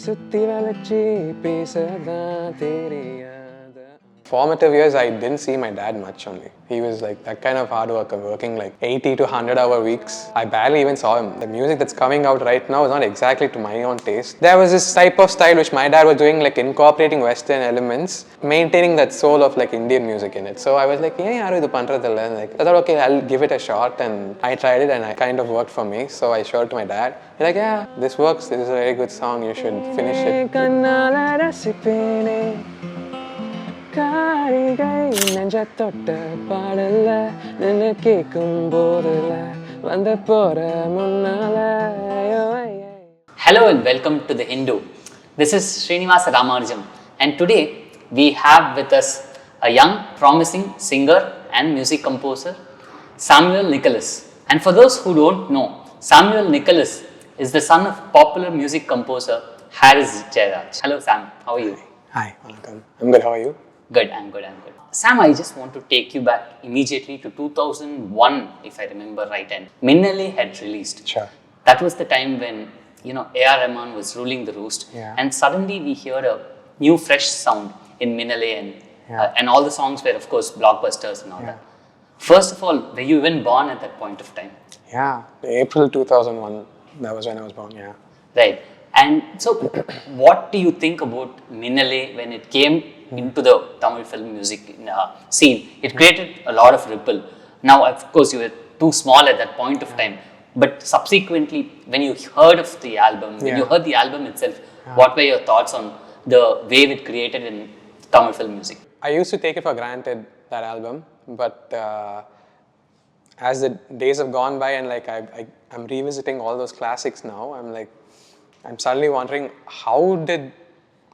சுத்தி வளைச்சி பேசதான் தெரியாத. Formative years, I didn't see my dad much only. He was like that kind of hard worker, working like 80 to 100-hour weeks. I barely even saw him. The music that's coming out right now is not exactly to my own taste. There was this type of style which my dad was doing, like incorporating Western elements, maintaining that soul of like Indian music in it. So I was like, yeah, yaru idu pandradilla. Like I thought, okay, I'll give it a shot, and I tried it, and it kind of worked for me. So I showed it to my dad. He's like, yeah, this works. This is a very good song. You should finish it. காரிகை நெஞ்ச தொட்ட பாடல நின்னு கேக்கும் போதுல வந்த போற முன்னால. Hello and welcome to The Hindu. This is Srinivasa Ramanujam, and today we have with us a young promising singer and music composer, Samuel Nicholas. And for those who don't know, Samuel Nicholas is the son of popular music composer Harris Jayaraj. Hello Sam, how are you? Hi, welcome. I'm good, how are you? Good, I'm good. Sam, I just want to take you back immediately to 2001, if I remember right, and Minnale had released. Sure. That was the time when, Rahman was ruling the roost, and suddenly we heard a new fresh sound in Minnale, and all the songs were, of course, blockbusters and all that. First of all, were you even born at that point of time? Yeah, April 2001, that was when I was born, yeah. Right. And so, what do you think about Minnale when it came into the Tamil film music scene? It created a lot of ripple. Now, of course, you were too small at that point of time. But subsequently, when you heard of the album, when you heard the album itself, what were your thoughts on the wave it created in Tamil film music? I used to take it for granted, that album. But as the days have gone by and like I'm revisiting all those classics now, I'm suddenly wondering, how did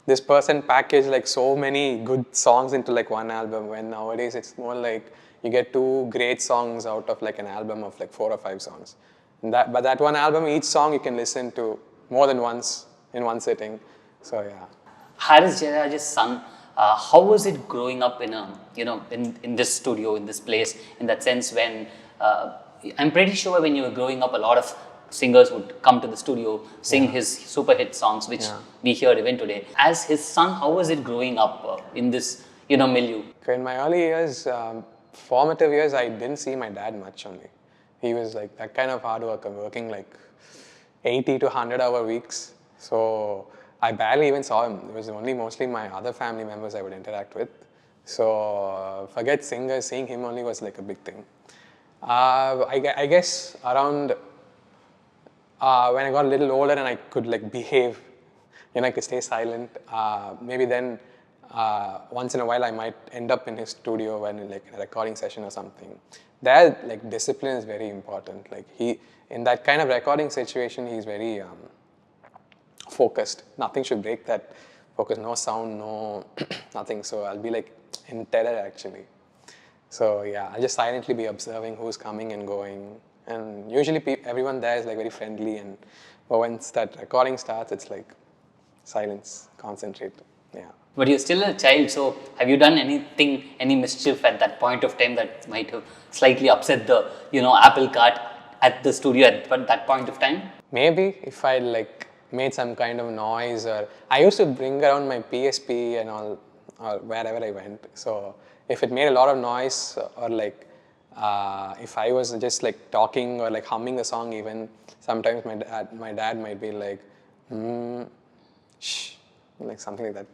this person package like so many good songs into like one album, when nowadays it's more like you get two great songs out of like an album of like 4 or 5 songs. But that one album, each song you can listen to more than once in one sitting. So yeah. Harris Jayaraj's son, how was it growing up in a, in this studio, in this place, in that sense when, I'm pretty sure when you were growing up, a lot of singers would come to the studio, sing his super hit songs, which we hear even today. As his son, how was it growing up in this, milieu? In my early years, formative years, I didn't see my dad much only. He was like that kind of hard worker, working like 80 to 100-hour weeks. So I barely even saw him. It was only mostly my other family members I would interact with. So forget singers, seeing him only was like a big thing. I guess around when I got a little older and I could like behave, I could stay silent, maybe then once in a while I might end up in his studio when like in a recording session or something. There, like discipline is very important. Like in that kind of recording situation, he's very focused. Nothing should break that focus, no sound, no nothing. So I'll be like in terror actually. So yeah, I'll just silently be observing who's coming and going. And usually everyone there is like very friendly, but once that recording starts, it's like silence, concentrate, yeah. But you're still a child, so have you done anything, any mischief at that point of time that might have slightly upset the, apple cart at the studio at that point of time? Maybe if I like made some kind of noise, or I used to bring around my PSP and all, or wherever I went. So if it made a lot of noise, or like if I was just like talking or like humming the song even, sometimes my dad might be like, shh, like something like that.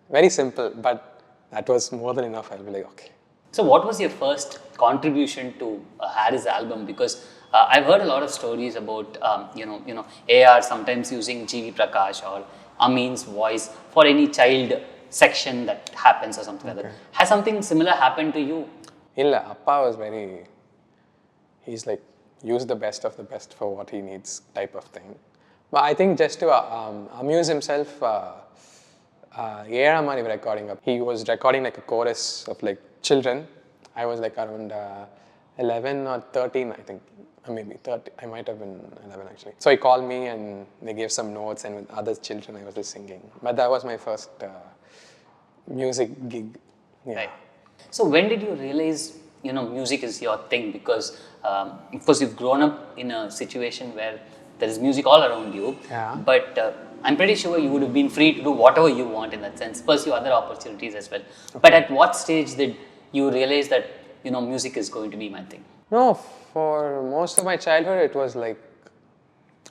Very simple, but that was more than enough. I'll be like, okay. So what was your first contribution to Harris album? Because I've heard a lot of stories about, AR sometimes using GV Prakash or Amin's voice for any child section that happens or something like that. Has something similar happened to you? Illa, Appa was he's like, use the best of the best for what he needs type of thing. But I think just to amuse himself, Rahman was recording up. He was recording like a chorus of like children. I was like around 11 or 13, I think. Maybe 30, I might have been 11 actually. So he called me and they gave some notes, and with other children I was just singing. But that was my first music gig. Yeah. Right. So when did you realize, music is your thing? Because of course you've grown up in a situation where there is music all around you. Yeah. But I'm pretty sure you would have been free to do whatever you want in that sense, pursue other opportunities as well. But at what stage did you realize that, music is going to be my thing? No, for most of my childhood, it was like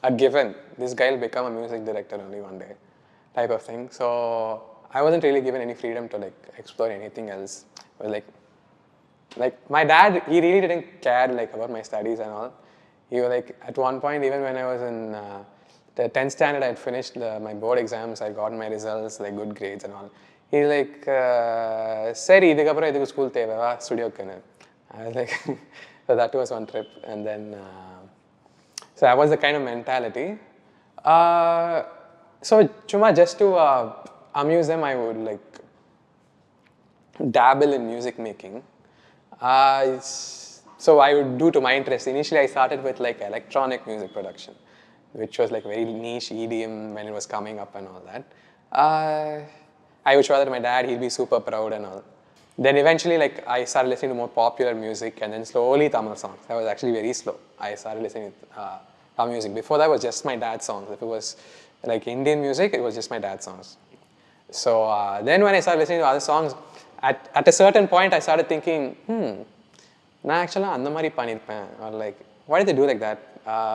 a given. This guy will become a music director only one day, type of thing. So I wasn't really given any freedom to like explore anything else. It was like my dad, he really didn't care like about my studies and all. He was like, at one point, even when I was in the 10th standard, I had finished my board exams, I got my results, like good grades and all. He's like, "Seri, idukapra idukku school theva va studio kunu." I was like, so that was one trip, and then so that was the kind of mentality. So chuma just to amuse them, I would like dabble in music making. So I would do to my interest. Initially, I started with like electronic music production, which was like very niche EDM when it was coming up and all that. I would show that to my dad; he'd be super proud and all. Then eventually, like I started listening to more popular music, and then slowly Tamil songs. That was actually very slow. I started listening to Tamil music. Before that was just my dad's songs. If it was like Indian music, it was just my dad's songs. So then when I started listening to other songs, at a certain point, I started thinking, நான் ஆக்சுவலாக அந்த மாதிரி பண்ணியிருப்பேன், or like why did they do like that,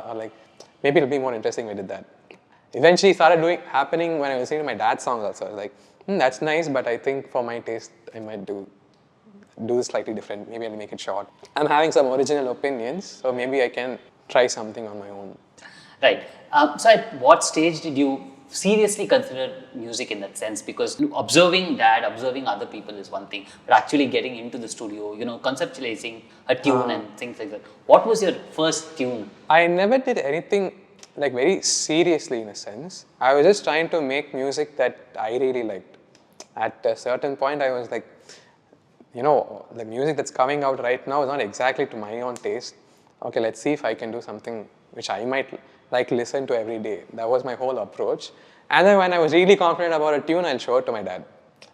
or like maybe it'll be more interesting if I did that. Eventually started happening when I was listening to my dad's songs also. I was like, that's nice, but I think for my taste I might do this slightly different. Maybe I'll make it short. I'm having some original opinions, so maybe I can try something on my own. Right. So at what stage did you seriously consider music in that sense? Because observing dad, observing other people is one thing, but actually getting into the studio, conceptualizing a tune and things like that. What was your first tune? I never did anything like very seriously in a sense. I was just trying to make music that I really liked. At a certain point, I was like, the music that's coming out right now is not exactly to my own taste. Okay, let's see if I can do something which I might like listen to every day. That was my whole approach. And then when I was really confident about a tune, I'll show it to my dad.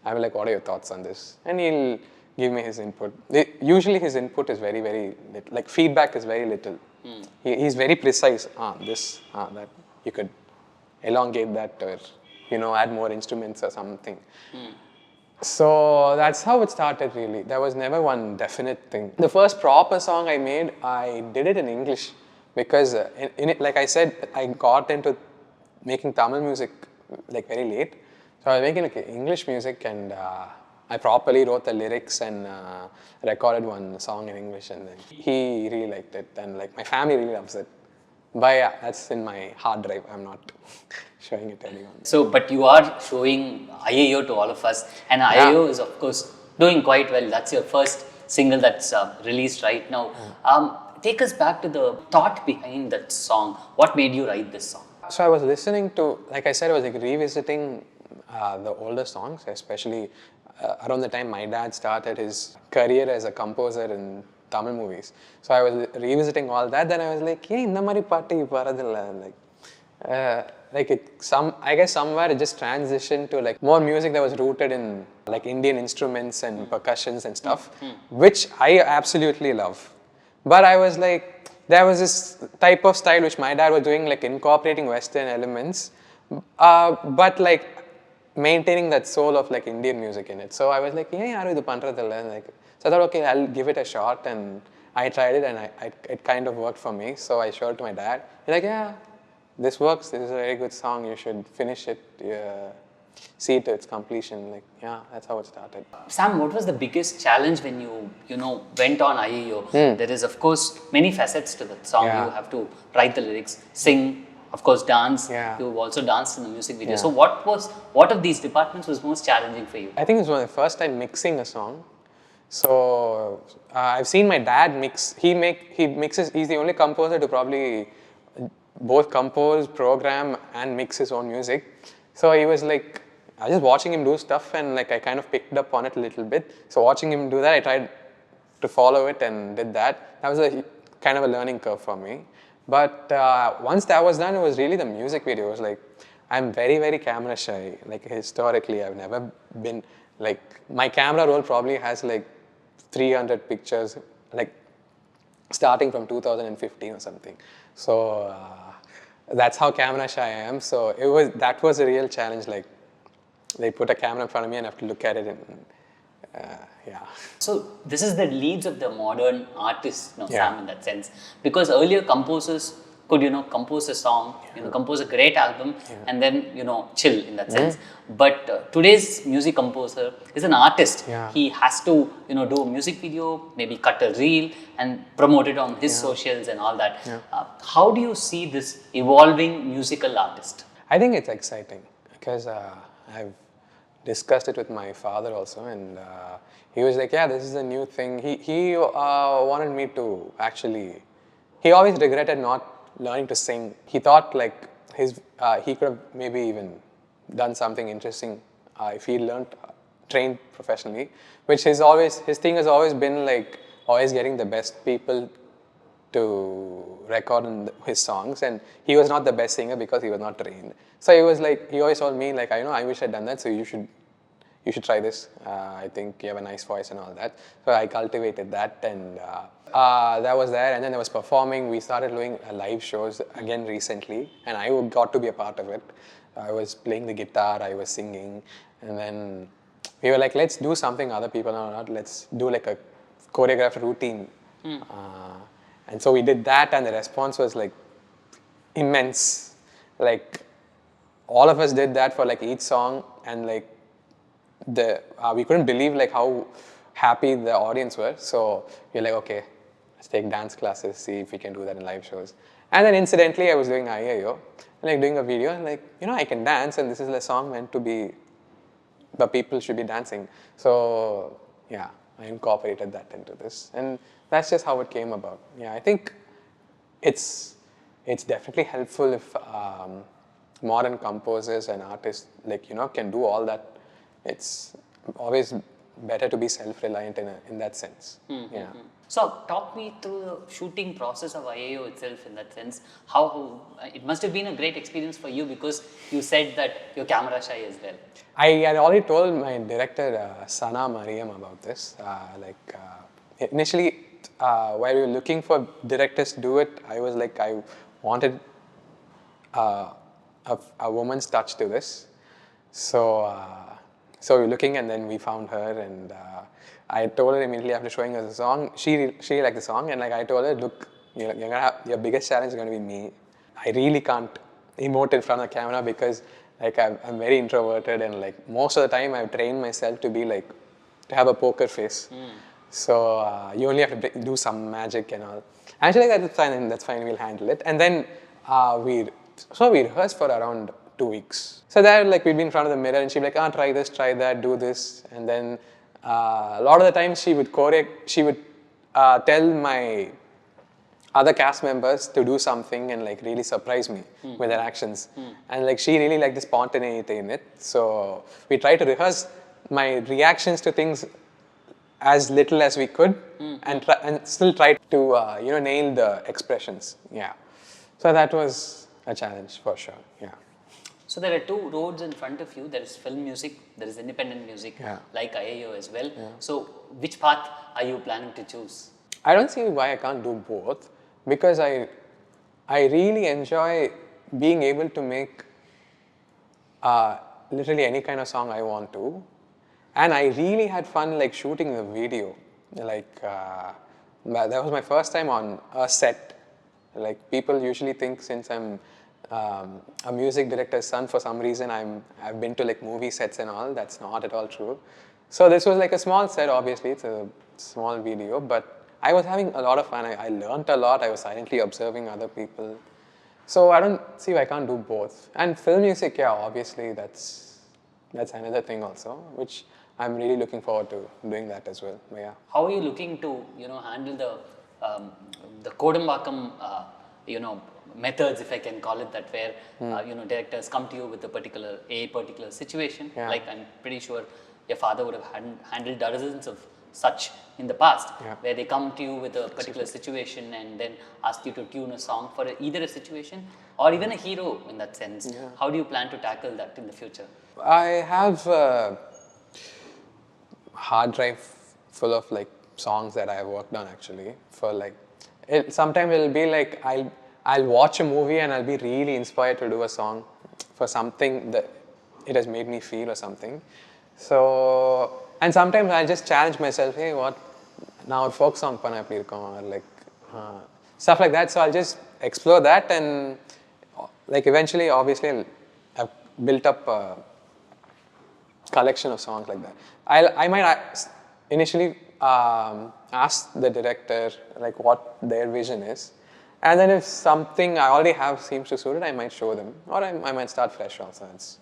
I'll be like, what are your thoughts on this? And he'll give me his input. Usually his input is very, very little. Like feedback is very little. He's very precise. That you could elongate that, or add more instruments or something. So that's how it started really. There was never one definite thing. The first proper song I made, I did it in English because in it, like I said, I got into making Tamil music like very late. So I was making like English music, and I properly wrote the lyrics and recorded one song in English, and then he really liked it, and like my family really loves it. But yeah, that's in my hard drive. I'm not showing it to anyone. So, but you are showing Aiyaiyo to all of us, and Aiyaiyo is of course doing quite well. That's your first single that's released right now. Take us back to the thought behind that song. What made you write this song? So I was listening to, like I said, I was like revisiting the older songs, especially around the time my dad started his career as a composer in Tamil movies. So I was revisiting all that. Then I was like, hey, indha mari paattu varadilla. Like I guess somewhere it just transitioned to like more music that was rooted in like Indian instruments and percussions and stuff, which I absolutely love. But I was like, there was this type of style which my dad was doing, like incorporating Western elements, but like maintaining that soul of like Indian music in it. So I was like, yeah, yaru idu pandradilla. Like, so I thought, okay, I'll give it a shot, and I tried it, and it kind of worked for me. So I showed it to my dad. He's like, yeah, this works. This is a very good song. You should finish it. See it to its completion. Like, yeah, that's how it started. Sam, what was the biggest challenge when you went on Aiyaiyo? There is of course many facets to that song. Yeah. You have to write the lyrics, sing, of course dance. Yeah. You also danced in the music video. Yeah. So what of these departments was most challenging for you? I think it was my first time mixing a song. So I've seen my dad mix. He mixes. He's the only composer to probably both compose, program, and mix his own music. So he was like, I was just watching him do stuff, and like I kind of picked up on it a little bit. So watching him do that, I tried to follow it and did that. That was a kind of a learning curve for me. But once that was done, it was really the music video. It was like, I'm very, very camera shy. Like historically, I've never been like, my camera roll probably has like 300 pictures, like starting from 2015 or something. So that's how camera shy I am. So that was a real challenge. Like they put a camera in front of me and I have to look at it and yeah. So this is the leads of the modern artist, Yeah. Sam, in that sense, because earlier composers could compose a song, compose a great album, and then chill in that sense. But today's music composer is an artist. Yeah. He has to do a music video, maybe cut a reel and promote it on his socials and all that. How do you see this evolving musical artist? I think it's exciting because I've discussed it with my father also, and he was like, "Yeah, this is a new thing." He wanted me to actually. He always regretted not learning to sing. He thought like he could have maybe even done something interesting if he learned trained professionally. Which his thing has always been like always getting the best people to record in his songs, and he was not the best singer because he was not trained. So he was like, he always told me like, I wish I'd done that, so you should try this. I think you have a nice voice and all that. So I cultivated that, and that was there. And then there was performing. We started doing live shows again recently, and I got to be a part of it. I was playing the guitar, I was singing, and then we were like, let's do something other people are not. Let's do like a choreographed routine. And so we did that, and the response was like immense. Like all of us did that for like each song, and like we couldn't believe like how happy the audience were. So we're like, okay, let's take dance classes, see if we can do that in live shows. And then incidentally, I was doing Aiyaiyo, like doing a video, and like I can dance, and this is a song meant to be, but people should be dancing. So yeah, I incorporated that into this, and that's just how it came about. Yeah, I think it's definitely helpful if modern composers and artists like can do all that. It's always better to be self-reliant in that sense. Yeah. So talk me through the shooting process of Aiyaiyo itself in that sense. How it must have been a great experience for you, because you said that you're camera shy as well. I had already told my director Sanaa Mariam about this. Initially, while we were looking for directors to do it, I was like, I wanted a woman's touch to this. So we were looking, and then we found her, and I told her immediately after showing her the song. She liked the song, and like I told her, look, you're gonna have, your biggest challenge is going to be me. I really can't emote in front of the camera because like I'm very introverted, and like most of the time I've trained myself to be like to have a poker face. So you only have to do some magic and all. Actually, that's fine. We'll handle it. And then we rehearsed for around 2 weeks. So there, like we'd be in front of the mirror, and she'd be like, try this, try that, do this, and then a lot of the time she would tell my other cast members to do something and like really surprise me with their actions. And like she really liked the spontaneity in it. So we tried to rehearse my reactions to things as little as we could, and still try to nail the expressions. Yeah. So that was a challenge for sure. Yeah. So there are two roads in front of you. There is film music, there is independent music, like Aiyaiyo as well. So which path are you planning to choose? I don't see why I can't do both, because I really enjoy being able to make literally any kind of song I want to, and I really had fun like shooting the video. Like that was my first time on a set. Like people usually think since I'm a music director's son, for some reason I've been to like movie sets and all. That's not at all true. So this was like a small set. Obviously, it's a small video, but I was having a lot of fun. I learned a lot. I was silently observing other people. So I don't see why I can't do both. And film music, yeah, obviously that's another thing also, which I'm really looking forward to doing that as well. But yeah. How are you looking to handle the Kodambakam methods, if I can call it that, where directors come to you with a particular situation? Like I'm pretty sure your father would have handled dozens of such in the past, where they come to you with a particular situation and then ask you to tune a song for either a situation or even a hero in that sense. How do you plan to tackle that in the future? I have a hard drive full of like songs that I have worked on actually. For like, sometimes it'll be like I'll watch a movie and I'll be really inspired to do a song for something that it has made me feel or something. So, and sometimes I just challenge myself, hey, what, now a folk song panna eppadi irukum, or like stuff like that. So I'll just explore that, and like eventually, obviously, I've built up a collection of songs like that. I might initially ask the director like what their vision is, and then if something I already have seems to suit it, I might show them, or I might start fresh also. It's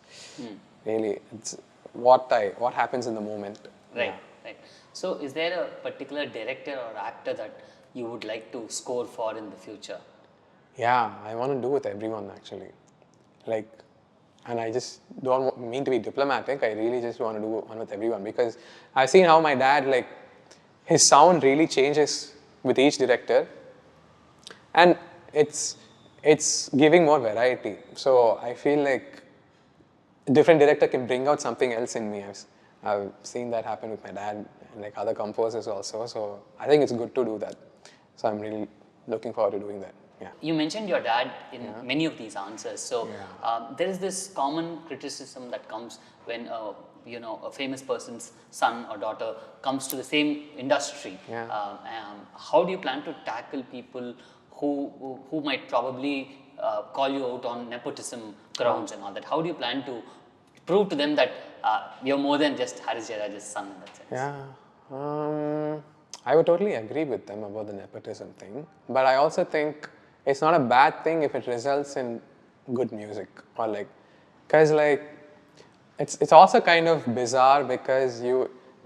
really it's what happens in the moment. Right, Yeah. right. So, is there a particular director or actor that you would like to score for in the future? Yeah, I want to do with everyone actually. Like, and I just don't mean to be diplomatic. I really just want to do one with everyone because I've seen how my dad, like, his sound really changes with each director, and it's giving more variety. So I feel like a different director can bring out something else in me. I've seen that happen with my dad and like other composers also. So I think it's good to do that. So I'm really looking forward to doing that. Yeah. You mentioned your dad in many of these answers. So there is this common criticism that comes when a famous person's son or daughter comes to the same industry. How do you plan to tackle people who might probably call you out on nepotism grounds and all that? How do you plan to prove to them that you're more than just Harris Jayaraj's son in that sense? Yeah. I would totally agree with them about the nepotism thing, but I also think it's not a bad thing if it results in good music, or like, because like it's also kind of bizarre because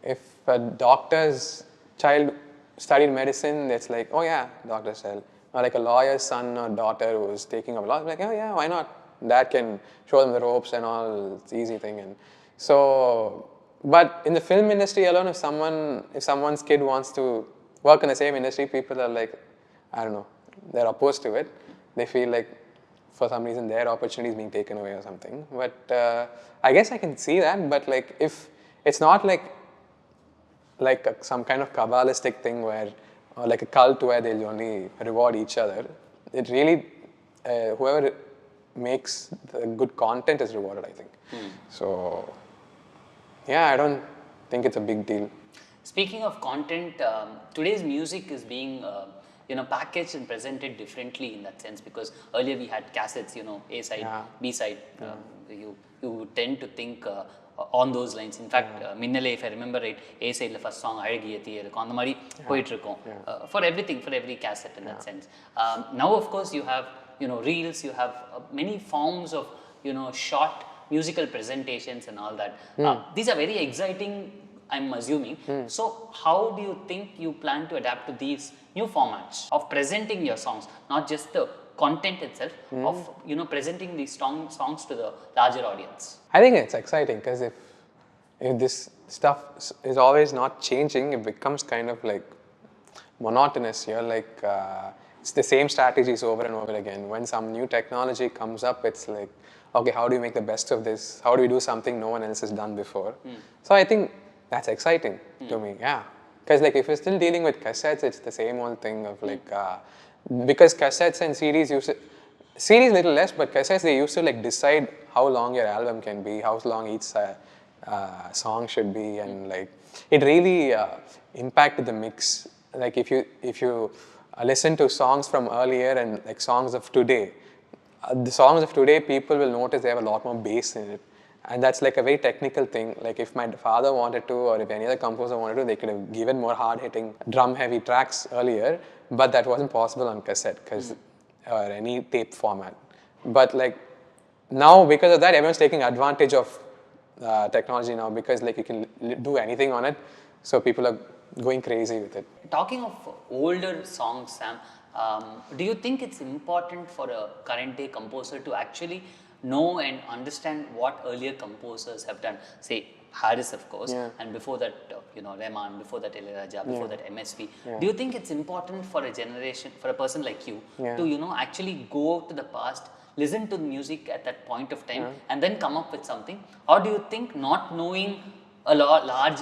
if a doctor's child studied medicine, it's like, oh yeah, doctor's child, or like a lawyer's son or daughter who's taking up law, like, oh yeah, why not? Dad can show them the ropes and all, it's easy thing. And so, but in the film industry alone, if someone's kid wants to work in the same industry, people are like, I don't know, they're opposed to it. They feel like for some reason their opportunity is being taken away or something. But I guess I can see that. But like if it's not like some kind of Kabbalistic thing where, or like a cult where they'll only reward each other, it really, whoever makes the good content is rewarded, I think. So yeah, I don't think it's a big deal. Speaking of content, today's music is being packaged and presented differently in that sense, because earlier we had cassettes, A side, B side. You tend to think on those lines. In fact, Minnale, if I remember right, A side the first song Aiyaiyo irukum andha mari poitu irukum for everything, for every cassette in that sense. Now of course you have reels, you have many forms of short musical presentations and all that. These are very exciting, I'm assuming. So how do you think you plan to adapt to these new formats of presenting your songs, not just the content itself, of presenting these songs to the larger audience? I think it's exciting because if this stuff is always not changing, it becomes kind of like monotonous. You're like it's the same strategies over and over again. When some new technology comes up, it's like, okay, how do you make the best of this? How do we do something no one else has done before? So I think that's exciting to me, yeah. Because like if you're still dealing with cassettes, it's the same old thing of like, because cassettes and CDs CDs little less, but cassettes, they used to like decide how long your album can be, how long each song should be, and like it really impacted the mix. Like if you listen to songs from earlier and like songs of today, the songs of today, people will notice they have a lot more bass in it. And that's like a very technical thing. Like if my father wanted to, or if any other composer wanted to, they could have given more hard-hitting, drum-heavy tracks earlier, but that wasn't possible on cassette or any tape format. But like now, because of that, everyone's taking advantage of technology now, because like you can do anything on it, so people are going crazy with it. Talking of older songs, Sam, do you think it's important for a current day composer to actually know and understand what earlier composers have done? Say Harris, of course, and before that, Rahman, before that Aiyaiyo, before that MSV. Do you think it's important for a generation, for a person like you, to actually go to the past, listen to the music at that point of time, and then come up with something? Or do you think not knowing a large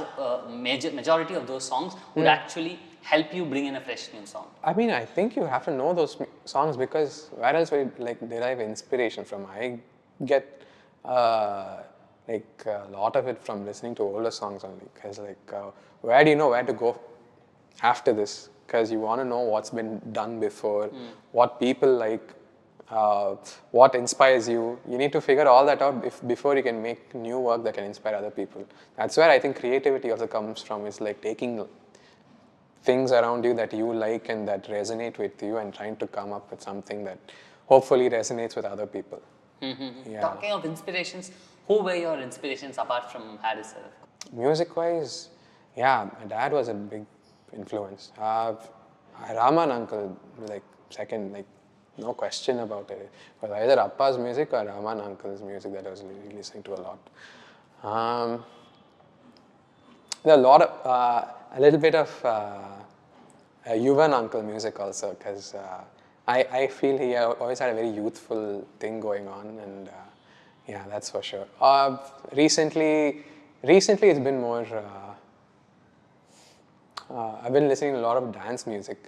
majority of those songs would actually help you bring in a fresh new song? I mean, I think you have to know those songs because where else would you like derive inspiration from? I get like a lot of it from listening to older songs only. Because like, where do you know where to go after this? Because you want to know what's been done before, what people like, what inspires you. You need to figure all that out before you can make new work that can inspire other people. That's where I think creativity also comes from. It's like taking things around you that you like and that resonate with you and trying to come up with something that hopefully resonates with other people. Yeah. Talking of inspirations, who were your inspirations apart from Harris sir? Music-wise, yeah, my dad was a big influence. Rahman uncle, like second, like no question about it. It was either Appa's music or Rahman uncle's music that I was really listening to a lot. There are a lot of, a little bit of Yuvan uncle music also, because I feel he always had a very youthful thing going on, and yeah, that's for sure. Recently it's been more, I've been listening to a lot of dance music,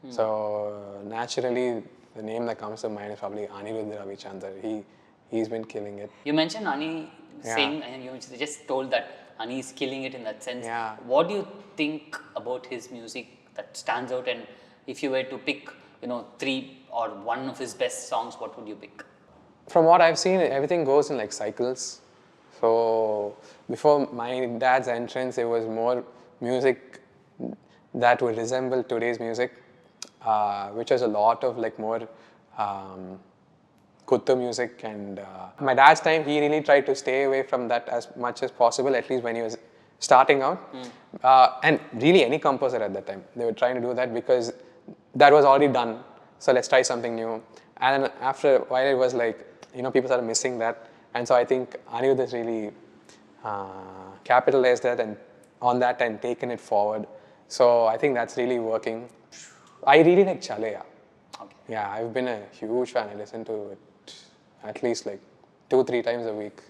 so naturally the name that comes to mind is probably Anirudh. He's been killing it. You mentioned Ani saying, and you just told that Ani is killing it in that sense. Yeah. What do you think about his music that stands out? And if you were to pick, 3 or one of his best songs, what would you pick? From what I've seen, everything goes in like cycles. So before my dad's entrance, it was more music that would resemble today's music, which was a lot of like more kuttu music. And my dad's time, he really tried to stay away from that as much as possible, at least when he was starting out. And really any composer at that time, they were trying to do that because that was already done. So let's try something new. And after a while, it was like, people started missing that. And so I think Anirudh has really capitalized that and on that and taken it forward. So I think that's really working. I really like Chaleya. Okay. Yeah, I've been a huge fan. I listen to it at least like 2-3 times a week.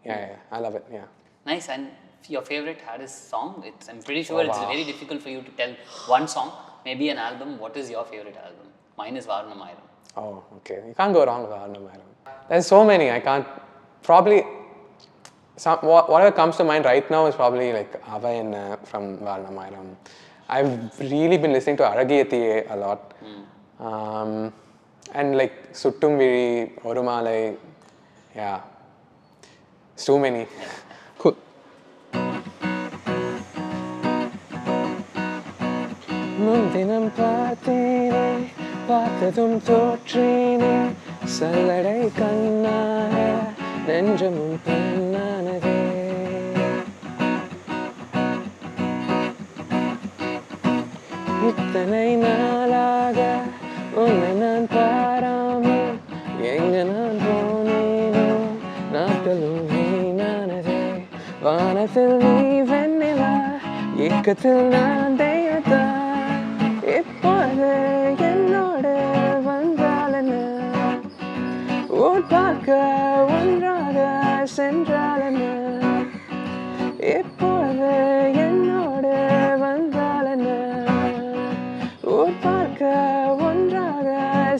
Yeah, I love it. Yeah. Nice. And your favorite Harris song? I'm pretty sure it's very difficult for you to tell one song. Maybe an album. What is your favorite album? Mine is Varnamayiram. Oh, okay. You can't go wrong with Varnamayiram. There's so many. I can't. Probably whatever comes to mind right now is probably like Aiyaiyo from Varnamayiram. I've really been listening to Aragiyathiye a lot. And like Suttum Viri, Orumalai. Yeah. It's too many. Cool. முன்தினம் பார்த்தேனே பார்த்ததும் தோற்றேனே சல்லடை கண்ணாக நெஞ்சமும் பெண்ணானதே இத்தனை நாளாக உன்னை நான் பாராமல் எங்க நான் போனேனோ நாட்களும் வீணானதே வானத்தில் நீ வெண்ணிலா ஏக்கத்தில் நான் தெய்வத்தா இப்போது என்னோடு வந்தாலென்ன ஊர் பார்க்க ஒன்றாக சென்றாலென்ன இப்போது என்னோடு வந்தாலென்ன ஊர் பார்க்க ஒன்றாக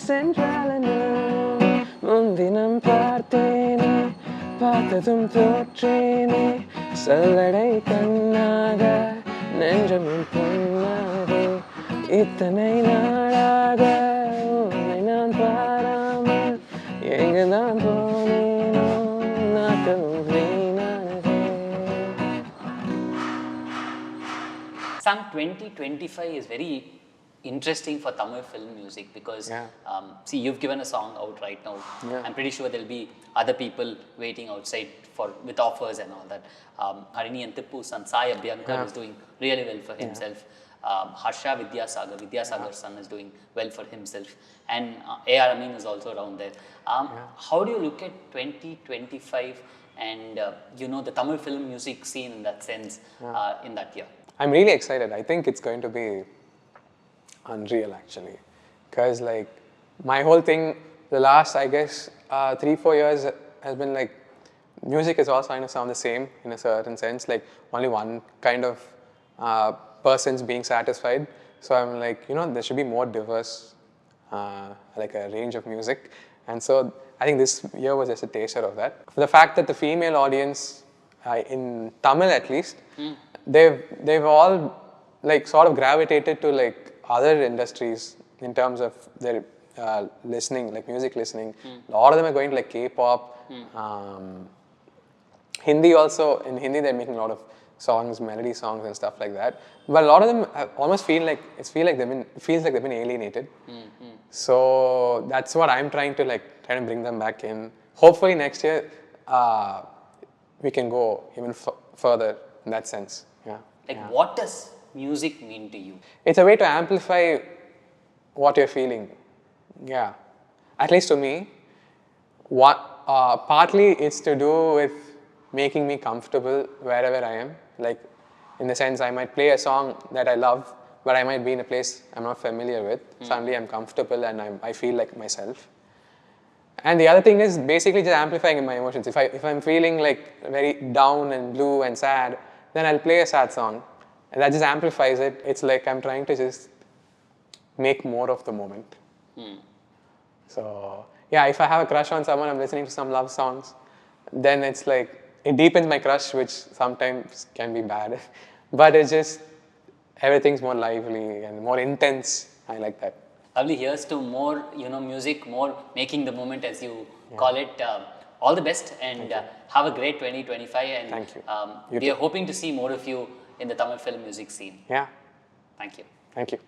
சென்றாலென்ன முன்தினம் பார்த்தேனே பார்த்ததும் தோற்றேனே சல்லடை கண்ணாக நெஞ்சமும் பொன்னாகவே இத்தனை நாளாக உன்னை நான் பாராமல் எங்கு நான் போனேனோ நாட்களும் வீணானதே. Sam, 2025 is very interesting for Tamil film music because see, you've given a song out right now. I'm pretty sure there'll be other people waiting outside with offers and all that. Harini and Tippu's son Sai Abhyankar is doing really well for himself. Harsha Vidyasagar's son is doing well for himself, and A.R. Amin is also around there. How do you look at 2025 and the Tamil film music scene in that sense in that year? I'm really excited. I think it's going to be unreal actually, because like my whole thing the last I guess 3-4 years has been like music is all trying to sound the same in a certain sense, like only one kind of person's being satisfied. So I'm like, there should be more diverse, like a range of music. And so I think this year was just a taster of that. The fact that the female audience, in Tamil at least, they've all like sort of gravitated to like other industries in terms of their listening, like music listening. A lot of them are going to like K-pop. Hindi also, in Hindi they're making a lot of songs, melody songs and stuff like that. But a lot of them almost feels like they've been alienated. So that's what I'm trying to bring them back in. Hopefully next year we can go even further in that sense. Yeah. What does music mean to you? It's a way to amplify what you're feeling. Yeah. At least to me, partly it's to do with making me comfortable wherever I am. Like, in the sense, I might play a song that I love, but I might be in a place I'm not familiar with. Suddenly I'm comfortable and I feel like myself. And the other thing is basically just amplifying my emotions. If I'm feeling like very down and blue and sad, then I'll play a sad song. And that just amplifies it. It's like I'm trying to just make more of the moment. So, yeah, if I have a crush on someone, I'm listening to some love songs, then it's like, it deepens my crush, which sometimes can be bad. But it's just, everything's more lively and more intense. I like that. Lovely. Here's to more, music, more making the moment, as you call it. All the best and have a great 2025. And thank you. We are hoping to see more of you in the Tamil film music scene. Yeah. Thank you. Thank you.